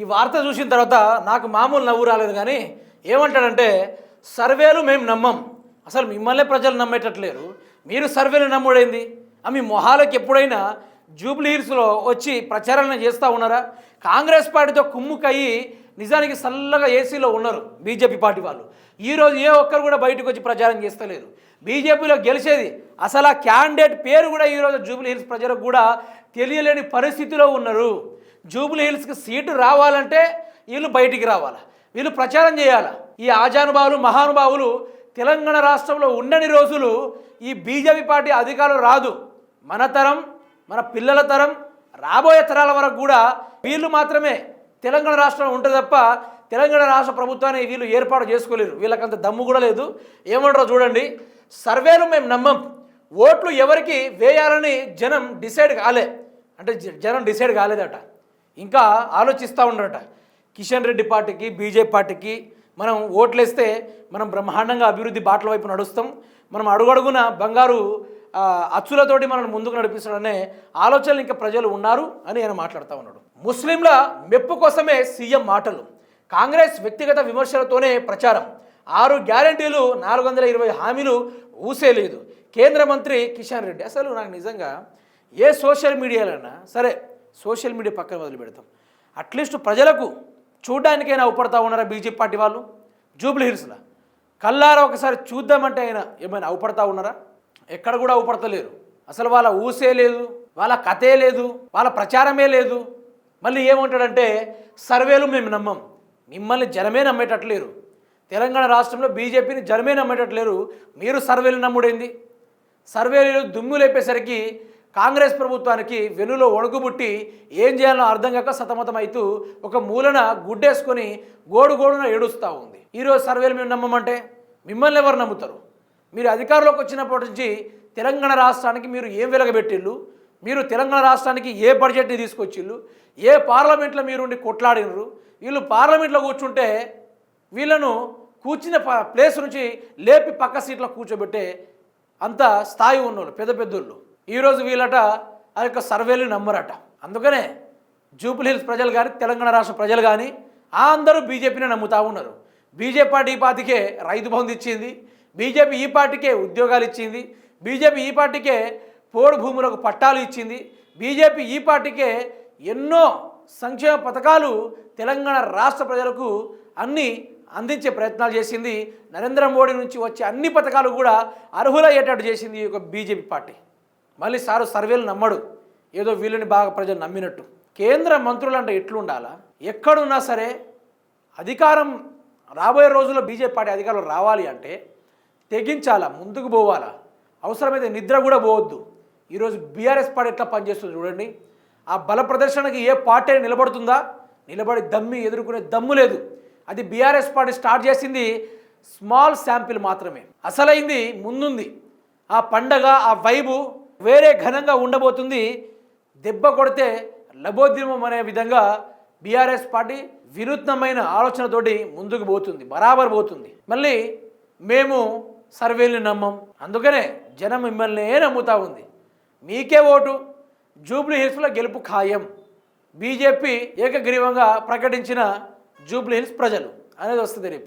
ఈ వార్త చూసిన తర్వాత నాకు మామూలు నవ్వు రాలేదు, కానీ ఏమంటాడంటే సర్వేలు మేము నమ్మం. అసలు మిమ్మల్ని ప్రజలు నమ్మేటట్లేరు, మీరు సర్వేలు నమ్ముడైంది. మీ మొహాలకు ఎప్పుడైనా జూబ్లీ హిల్స్లో వచ్చి ప్రచారాలను చేస్తూ ఉన్నారా? కాంగ్రెస్ పార్టీతో కుమ్ముకయ్యి నిజానికి చల్లగా ఏసీలో ఉన్నారు బీజేపీ పార్టీ వాళ్ళు. ఈరోజు ఏ ఒక్కరు కూడా బయటకు వచ్చి ప్రచారం చేస్తలేరు. బీజేపీలో గెలిచేది అసలు ఆ క్యాండిడేట్ పేరు కూడా ఈరోజు జూబ్లీ హిల్స్ ప్రజలకు కూడా తెలియలేని పరిస్థితిలో ఉన్నారు. జూబ్లీ హిల్స్కి సీటు రావాలంటే వీళ్ళు బయటికి రావాలా, వీళ్ళు ప్రచారం చేయాలా. ఈ ఆజానుభావులు మహానుభావులు తెలంగాణ రాష్ట్రంలో ఉండని రోజులు ఈ బీజేపీ పార్టీ అధికారులు రాదు. మన తరం, మన పిల్లల తరం, రాబోయే తరాల వరకు కూడా వీళ్ళు మాత్రమే తెలంగాణ రాష్ట్రం ఉంటుంది తప్ప తెలంగాణ రాష్ట్ర ప్రభుత్వాన్ని వీళ్ళు ఏర్పాటు చేసుకోలేరు. వీళ్ళకంత దమ్ము కూడా లేదు. ఏమంటారో చూడండి, సర్వేలు మేము నమ్మం, ఓట్లు ఎవరికి వేయాలని జనం డిసైడ్ కాలే, అంటే జనం డిసైడ్ కాలేదట, ఇంకా ఆలోచిస్తూ ఉన్నారట. కిషన్ రెడ్డి పార్టీకి బీజేపీ పార్టీకి మనం ఓట్లేస్తే మనం బ్రహ్మాండంగా అభివృద్ధి బాటల వైపు నడుస్తాం, మనం అడుగడుగున బంగారు అచ్చులతోటి మనల్ని ముందుకు నడిపిస్తాడనే ఆలోచనలు ఇంకా ప్రజలు ఉన్నారు అని ఆయన మాట్లాడుతూ ఉన్నాడు. ముస్లింల మెప్పు కోసమే సీఎం మాటలు, కాంగ్రెస్ వ్యక్తిగత విమర్శలతోనే ప్రచారం, 6 గ్యారంటీలు 420 హామీలు ఊసేలేదు కేంద్ర మంత్రి కిషన్ రెడ్డి. అసలు నాకు నిజంగా ఏ సోషల్ మీడియాలన్నా సరే, సోషల్ మీడియా పక్కన వదిలి పెడతాం, అట్లీస్ట్ ప్రజలకు చూడ్డానికైనా అవపడతా ఉన్నారా బీజేపీ పార్టీ వాళ్ళు? జూబ్లీ హిల్స్లో కల్లారా ఒకసారి చూద్దామంటే అయినా ఏమైనా అవపడతా ఉన్నారా? ఎక్కడ కూడా అవపడతలేరు. అసలు వాళ్ళ ఊసే లేదు, వాళ్ళ కథే లేదు, వాళ్ళ ప్రచారమే లేదు. మళ్ళీ ఏమంటాడంటే సర్వేలు మేము నమ్మం. మిమ్మల్ని జనమే నమ్మేటట్లేరు. తెలంగాణ రాష్ట్రంలో బీజేపీని జనమే నమ్మేటట్లేరు, మీరు సర్వేలు నమ్ముడైంది. సర్వేలు దుమ్ము లేపేసరికి కాంగ్రెస్ ప్రభుత్వానికి వెనులో వణుకుబుట్టి ఏం చేయాలో అర్థం కాక సతమతం అవుతూ ఒక మూలన గుడ్డేసుకొని గోడుగోడున ఏడుస్తూ ఉంది. ఈరోజు సర్వేలు మేము నమ్మమంటే మిమ్మల్ని ఎవరు నమ్ముతారు? మీరు అధికారంలోకి వచ్చినప్పటి నుంచి తెలంగాణ రాష్ట్రానికి మీరు ఏం వెలగబెట్టిళ్ళు? మీరు తెలంగాణ రాష్ట్రానికి ఏ బడ్జెట్ని తీసుకొచ్చిళ్ళు? ఏ పార్లమెంట్లో మీరుండి కొట్లాడినరు? వీళ్ళు పార్లమెంట్లో కూర్చుంటే వీళ్ళను కూర్చున్న ప్లేస్ నుంచి లేపి పక్క సీట్లో కూర్చోబెట్టే అంత స్థాయి ఉన్నోళ్ళు పెద్ద పెద్దోళ్ళు ఈరోజు వీళ్ళట ఆ యొక్క సర్వేలు నమ్మరట. అందుకనే జూబ్లీ హిల్స్ ప్రజలు కానీ తెలంగాణ రాష్ట్ర ప్రజలు కానీ అందరూ బీజేపీని నమ్ముతూ ఉన్నారు. బీజేపీ పార్టీ ఈ పార్టీకే రైతు బంధు ఇచ్చింది, బీజేపీ ఈ పార్టీకే ఉద్యోగాలు ఇచ్చింది, బీజేపీ ఈ పార్టీకే పోడు భూములకు పట్టాలు ఇచ్చింది, బీజేపీ ఈ పార్టీకే ఎన్నో సంక్షేమ పథకాలు తెలంగాణ రాష్ట్ర ప్రజలకు అన్నీ అందించే ప్రయత్నాలు చేసింది. నరేంద్ర మోడీ నుంచి వచ్చే అన్ని పథకాలు కూడా అర్హులయ్యేటట్టు చేసింది ఈ యొక్క బీజేపీ పార్టీ. మళ్ళీ సారు సర్వేలు నమ్మడు, ఏదో వీళ్ళని బాగా ప్రజలు నమ్మినట్టు. కేంద్ర మంత్రులు అంటే ఎట్లుండాలా? ఎక్కడున్నా సరే అధికారం రాబోయే రోజుల్లో బీజేపీ పార్టీ అధికారంలో రావాలి అంటే తెగించాలా, ముందుకు పోవాలా, అవసరమైతే నిద్ర కూడా పోవద్దు. ఈరోజు బీఆర్ఎస్ పార్టీ ఎట్లా పనిచేస్తుంది చూడండి. ఆ బల ప్రదర్శనకి ఏ పార్టీ నిలబడుతుందా? నిలబడి దమ్మి ఎదుర్కొనే దమ్ము లేదు. అది బీఆర్ఎస్ పార్టీ స్టార్ట్ చేసింది స్మాల్ శాంపిల్ మాత్రమే, అసలైంది ముందుంది. ఆ పండగ, ఆ వైబు వేరే ఘనంగా ఉండబోతుంది. దెబ్బ కొడితే లబోద్యమం అనే విధంగా బీఆర్ఎస్ పార్టీ వినూత్నమైన ఆలోచనతోటి ముందుకు పోతుంది, బరాబర్ పోతుంది. మళ్ళీ మేము సర్వేలు నమ్మం, అందుకనే జనం మిమ్మల్ని నమ్ముతూ ఉంది. మీకే ఓటు, జూబ్లీ హిల్స్లో గెలుపు ఖాయం. బీజేపీ ఏకగ్రీవంగా ప్రకటించిన జూబ్లీ హిల్స్ ప్రజలు అనేది వస్తుంది రేపు.